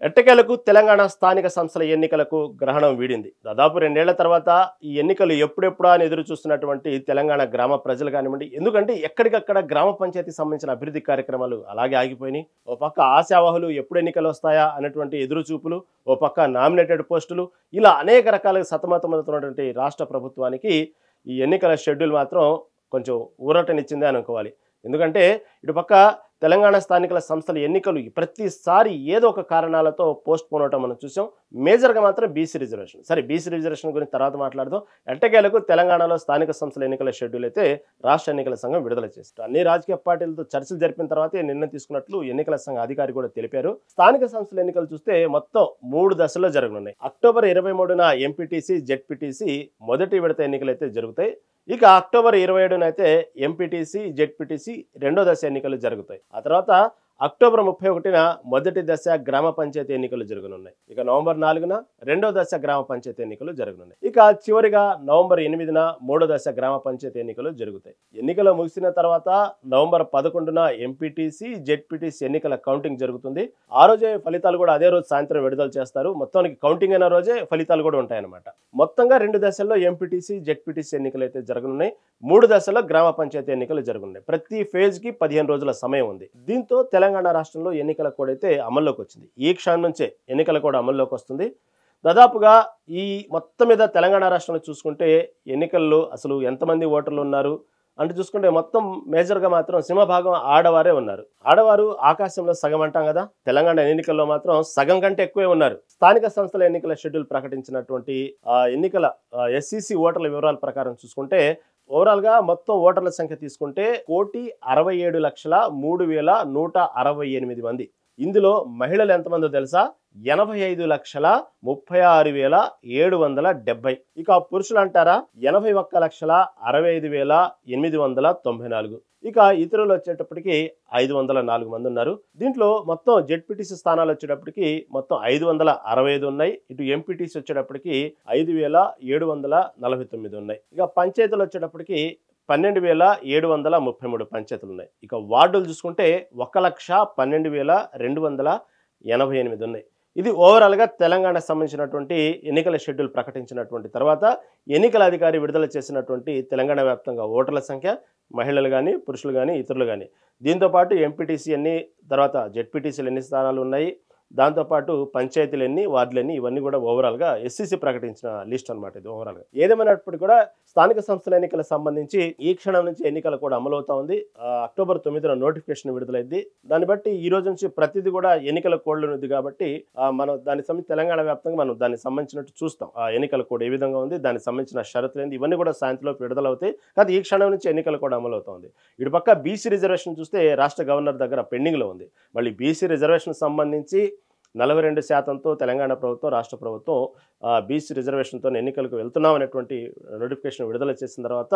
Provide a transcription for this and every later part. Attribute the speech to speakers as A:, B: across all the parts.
A: ఎట్టకేలకు తెలంగాణ స్థానిక సంస్థల ఎన్నికలకు గ్రహణం వీడింది. దాదాపు 2 ఏళ్ల తర్వాత ఈ ఎన్నికలు ఎప్పుడెప్పుడా అని ఎదురు చూస్తున్నటువంటి తెలంగాణ గ్రామ ప్రజలు కానివ్వండి, ఎందుకంటే ఎక్కడికక్కడ గ్రామ పంచాయతీ సంబంధించిన అభివృద్ధి కార్యక్రమాలు అలాగే ఆగిపోయినాయి. ఓ పక్క ఆశావాహులు ఎప్పుడు ఎన్నికలు వస్తాయా అన్నటువంటి ఎదురు చూపులు, ఓ పక్క నామినేటెడ్ పోస్టులు, ఇలా అనేక రకాలుగా సతమతమవుతున్నటువంటి రాష్ట్ర ప్రభుత్వానికి ఈ ఎన్నికల షెడ్యూల్ మాత్రం కొంచెం ఊరటనిచ్చిందే అనుకోవాలి. ఎందుకంటే ఇటుపక్క తెలంగాణ స్థానిక సంస్థల ఎన్నికలు ప్రతిసారి ఏదో ఒక కారణాలతో పోస్ట్ పోన్ అవటం మనం చూసాం. మేజర్గా మాత్రం బీసీ రిజర్వేషన్. సరే, బీసీ రిజర్వేషన్ గురించి తర్వాత మాట్లాడదాం. ఎట్టకేలకు తెలంగాణలో స్థానిక సంస్థల ఎన్నికల షెడ్యూల్ అయితే రాష్ట్ర ఎన్నికల సంఘం విడుదల చేస్తారు. అన్ని రాజకీయ పార్టీలతో చర్చలు జరిపిన తర్వాతే నిర్ణయం తీసుకున్నట్లు ఎన్నికల సంఘ అధికారి కూడా తెలిపారు. స్థానిక సంస్థల ఎన్నికలు చూస్తే మొత్తం 3 దశల్లో జరగనున్నాయి. అక్టోబర్ 23న ఎంపీటీసీ, జెడ్పీటీసీ మొదటి విడత ఎన్నికలు అయితే జరుగుతాయి. ఇక అక్టోబర్ 27న అయితే ఎంపీటీసీ, జెడ్పీటీసీ రెండో దశ ఎన్నికలు జరుగుతాయి. ఆ తర్వాత అక్టోబర్ 31న మొదటి దశ గ్రామ పంచాయతీ ఎన్నికలు జరగనున్నాయి. ఇక నవంబర్ 4న రెండో దశ గ్రామ పంచాయతీ ఎన్నికలు జరగనున్నాయి. ఇక చివరిగా నవంబర్ 8న మూడో దశ గ్రామ పంచాయతీ ఎన్నికలు జరుగుతాయి. ఎన్నికలు ముగిసిన తర్వాత నవంబర్ 11న ఎంపీటీసీ, జెడ్పీటీసీ ఎన్నికల కౌంటింగ్ జరుగుతుంది. ఆ రోజే ఫలితాలు కూడా అదే రోజు సాయంత్రం విడుదల చేస్తారు. మొత్తానికి కౌంటింగ్ అయిన రోజే ఫలితాలు కూడా ఉంటాయన్నమాట. మొత్తంగా 2 దశల్లో ఎంపీటీసీ, జెడ్పీటీసీ ఎన్నికలు అయితే జరగనున్నాయి. 3 దశల్లో గ్రామ పంచాయతీ ఎన్నికలు జరగనున్నాయి. ప్రతి ఫేజ్ కి 15 రోజుల సమయం ఉంది. దీంతో తెలంగాణ రాష్ట్రంలో ఎన్నికల కోడ్ అయితే అమల్లోకి వచ్చింది. ఈ క్షణం నుంచే ఎన్నికల కోడ్ అమల్లోకి వస్తుంది. దాదాపుగా ఈ మొత్తం మీద తెలంగాణ రాష్ట్రంలో చూసుకుంటే ఎన్నికల్లో అసలు ఎంతమంది ఓటర్లు ఉన్నారు అంటే చూసుకుంటే మొత్తం మేజర్గా మాత్రం సింహభాగం ఆడవారే ఉన్నారు. ఆడవారు ఆకాశంలో సగం అంటాం కదా, తెలంగాణ ఎన్నికల్లో మాత్రం సగం కంటే ఎక్కువే ఉన్నారు. స్థానిక సంస్థల ఎన్నికల షెడ్యూల్ ప్రకటించినటువంటి ఎన్నికల ఎస్సీసీ ఓటర్ల వివరాల ప్రకారం చూసుకుంటే ఓవరాల్ గా మొత్తం ఓటర్ల సంఖ్య తీసుకుంటే 1,67,03,168 మంది. ఇందులో మహిళలు ఎంతమందో తెలుసా? 85,36,770. ఇక పురుషులు అంటారా 81,65,894. ఇక ఇతరులు వచ్చేటప్పటికి 504 మంది ఉన్నారు. దీంట్లో మొత్తం జెడ్పీటీసీ స్థానాలు వచ్చేటప్పటికి మొత్తం 565 ఉన్నాయి. ఇటు ఎంపీటీసీ వచ్చేటప్పటికి 5,749 ఉన్నాయి. ఇక పంచాయతీలు వచ్చేటప్పటికి 12,733 పంచాయతీలు ఉన్నాయి. ఇక వార్డులు చూసుకుంటే 1,12,288 ఉన్నాయి. ఇది ఓవరాల్గా తెలంగాణ సంబంధించినటువంటి ఎన్నికల షెడ్యూల్ ప్రకటించినటువంటి తర్వాత ఎన్నికల అధికారి విడుదల చేసినటువంటి తెలంగాణ వ్యాప్తంగా ఓటర్ల సంఖ్య, మహిళలు కానీ, పురుషులు కానీ, ఇతరులు కానీ. దీంతోపాటు ఎంపీటీసీ ఎన్ని, తర్వాత జెడ్పీటీసీలు ఎన్ని స్థానాలు ఉన్నాయి, దాంతోపాటు పంచాయతీలు ఎన్ని, వార్డులు ఎన్ని, ఇవన్నీ కూడా ఓవరాల్గా ఎస్సీసీ ప్రకటించిన లిస్ట్ అనమాట. ఇది ఓవరాల్గా ఏదేమైనప్పటికీ కూడా స్థానిక సంస్థల ఎన్నికలకు సంబంధించి ఈ క్షణం నుంచి ఎన్నికలు కూడా అమలవుతా ఉంది. అక్టోబర్ 9న నోటిఫికేషన్ విడుదలైంది. దాన్ని బట్టి ఈ రోజు నుంచి ప్రతిదీ కూడా ఎన్నికల కోడ్లు ఉంది కాబట్టి మనం దానికి సంబంధించి తెలంగాణ వ్యాప్తంగా మనం దానికి సంబంధించినట్టు చూస్తాం. ఆ ఎన్నికల కోడ్ ఏ విధంగా ఉంది, దానికి సంబంధించిన షరతులు ఏంది, ఇవన్నీ కూడా సాయంత్రం విడుదలవుతాయి. కానీ ఈ క్షణం నుంచి ఎన్నికలు కూడా అమలవుతుంది. ఇటు పక్క బీసీ రిజర్వేషన్ చూస్తే రాష్ట్ర గవర్నర్ దగ్గర పెండింగ్లో ఉంది. మళ్ళీ బీసీ రిజర్వేషన్ సంబంధించి 42%తో తెలంగాణ ప్రభుత్వం, రాష్ట్ర ప్రభుత్వం బీసీ రిజర్వేషన్తో ఎన్నికలకు వెళ్తున్నాం అనేటువంటి నోటిఫికేషన్ విడుదల చేసిన తర్వాత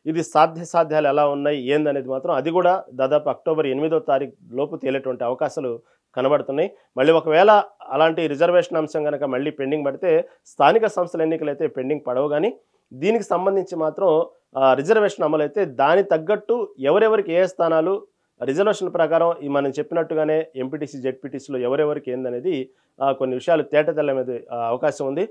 A: ఇది సాధ్యాలు ఎలా ఉన్నాయి ఏందనేది మాత్రం అది కూడా దాదాపు అక్టోబర్ 8వ తారీఖు లోపు తేలేటువంటి అవకాశాలు కనబడుతున్నాయి. మళ్ళీ ఒకవేళ అలాంటి రిజర్వేషన్ అంశం కనుక మళ్ళీ పెండింగ్ పడితే స్థానిక సంస్థల ఎన్నికలు అయితే పెండింగ్ పడవు. కానీ దీనికి సంబంధించి మాత్రం రిజర్వేషన్ అమలు అయితే దాని తగ్గట్టు ఎవరెవరికి ఏ స్థానాలు రిజర్వేషన్ ప్రకారం మనం చెప్పినట్టుగానే ఎంపీటీసీ, జెడ్పీటీసీలో ఎవరెవరికి ఏందనేది కొన్ని విషయాలు తేటతెల్ల మీద అవకాశం ఉంది.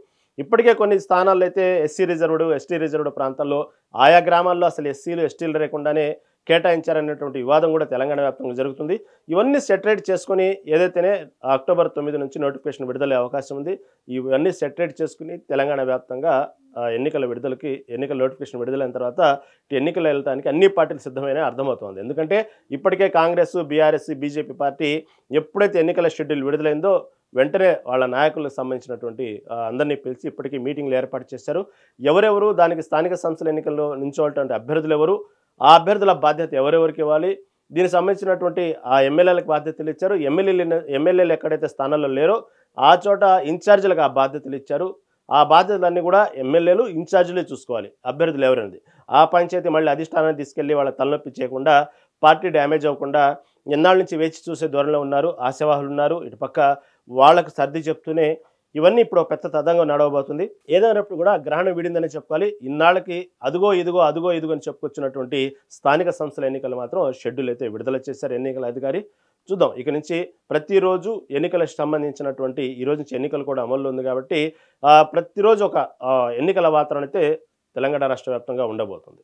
A: ఇప్పటికే కొన్ని స్థానాల్లో అయితే ఎస్సీ రిజర్వ్డ్, ఎస్టీ రిజర్వ్డ్ ప్రాంతాల్లో ఆయా గ్రామాల్లో అసలు ఎస్సీలు, ఎస్టీలు లేకుండానే కేటాయించారనేటువంటి వివాదం కూడా తెలంగాణ వ్యాప్తంగా జరుగుతుంది. ఇవన్నీ సెటరేట్ చేసుకుని ఏదైతేనే అక్టోబర్ 9 నుంచి నోటిఫికేషన్ విడుదలయ్యే అవకాశం ఉంది. ఇవన్నీ సెటరేట్ చేసుకుని తెలంగాణ వ్యాప్తంగా ఎన్నికల నోటిఫికేషన్ విడుదలైన తర్వాత ఎన్నికలు వెళ్ళడానికి అన్ని పార్టీలు సిద్ధమైన అర్థమవుతోంది. ఎందుకంటే ఇప్పటికే కాంగ్రెస్, బీఆర్ఎస్, బీజేపీ పార్టీ ఎప్పుడైతే ఎన్నికల షెడ్యూల్ విడుదలైందో వెంటనే వాళ్ళ నాయకులకు సంబంధించినటువంటి అందరినీ పిలిచి ఇప్పటికీ మీటింగ్లు ఏర్పాటు చేశారు. ఎవరెవరు దానికి స్థానిక సంస్థల ఎన్నికల్లో నిల్చోవాలంటే అభ్యర్థులు ఎవరు, ఆ అభ్యర్థుల బాధ్యత ఎవరెవరికి ఇవ్వాలి, దీనికి సంబంధించినటువంటి ఆ ఎమ్మెల్యేలకు బాధ్యతలు ఇచ్చారు. ఎమ్మెల్యేలు ఎక్కడైతే స్థానాల్లో లేరో ఆ చోట ఇన్ఛార్జీలకు ఆ బాధ్యతలు ఇచ్చారు. ఆ బాధ్యతలన్నీ కూడా ఎమ్మెల్యేలు, ఇన్ఛార్జీలే చూసుకోవాలి. అభ్యర్థులు ఎవరైనది ఆ పంచాయతీ మళ్ళీ అధిష్టానాన్ని తీసుకెళ్లి వాళ్ళ తలనొప్పి చేయకుండా, పార్టీ డ్యామేజ్ అవ్వకుండా ఎన్నాళ్ళ నుంచి వేచి చూసే ధోరణిలో ఉన్నారు, ఆశావాహులు ఉన్నారు. ఇటుపక్క వాళ్ళకు సర్ది చెప్తూనే ఇవన్నీ ఇప్పుడు పెద్ద తదంగా నడవబోతుంది. ఏదైనప్పుడు కూడా గ్రహణం వీడిందని చెప్పుకోవాలి. ఇన్నాళ్ళకి అదుగో ఇదిగో అని చెప్పుకొచ్చినటువంటి స్థానిక సంస్థల ఎన్నికలు మాత్రం షెడ్యూల్ అయితే విడుదల చేశారు ఎన్నికల అధికారి. చూద్దాం ఇక నుంచి ప్రతిరోజు ఎన్నికలకు సంబంధించినటువంటి ఈ రోజు నుంచి ఎన్నికలు కూడా అమల్లో ఉంది కాబట్టి ప్రతిరోజు ఒక ఎన్నికల వాతావరణం అయితే తెలంగాణ రాష్ట్ర వ్యాప్తంగా ఉండబోతుంది.